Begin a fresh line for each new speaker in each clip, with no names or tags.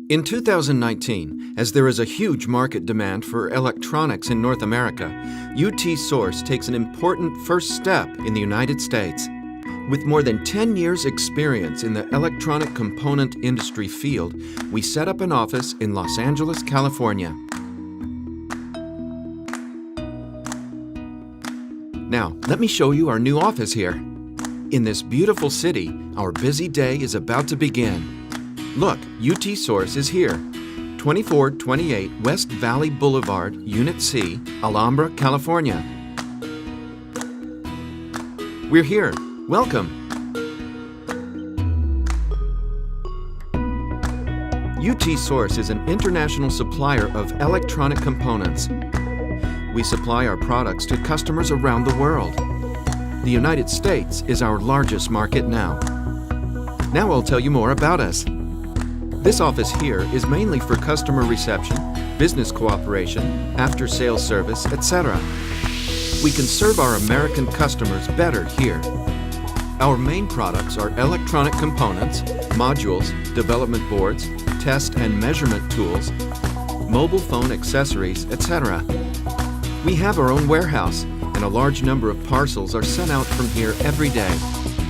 In 2019, as there is a huge market demand for electronics in North America, Utsource takes an important first step in the United States. With more than 10 years' experience in the electronic component industry field, we set up an office in Los Angeles, California. Now, let me show you our new office here. In this beautiful city, our busy day is about to begin. Look, Utsource is here, 2428 West Valley Boulevard, Unit C, Alhambra, California. We're here. Welcome. Utsource is an international supplier of electronic components. We supply our products to customers around the world. The United States is our largest market now. Now I'll tell you more about us. This office here is mainly for customer reception, business cooperation, after-sales service, etc. We can serve our American customers better here. Our main products are electronic components, modules, development boards, test and measurement tools, mobile phone accessories, etc. We have our own warehouse, and a large number of parcels are sent out from here every day.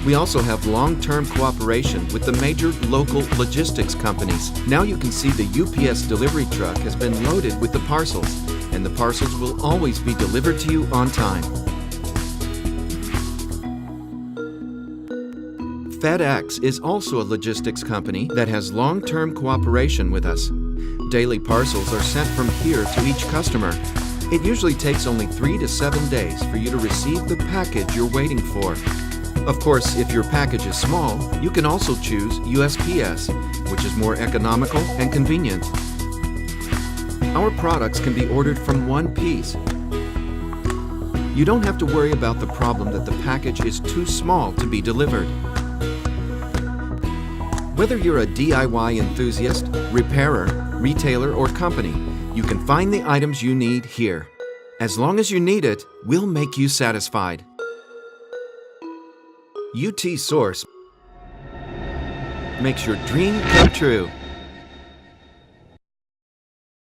We also have long-term cooperation with the major local logistics companies. Now you can see the UPS delivery truck has been loaded with the parcels, and the parcels will always be delivered to you on time. FedEx is also a logistics company that has long-term cooperation with us. Daily parcels are sent from here to each customer. It usually takes only 3 to 7 days for you to receive the package you're waiting for. Of course, if your package is small, you can also choose USPS, which is more economical and convenient. Our products can be ordered from one piece. You don't have to worry about the problem that the package is too small to be delivered. Whether you're a DIY enthusiast, repairer, retailer, or company, you can find the items you need here. As long as you need it, we'll make you satisfied. Utsource makes your dream come true.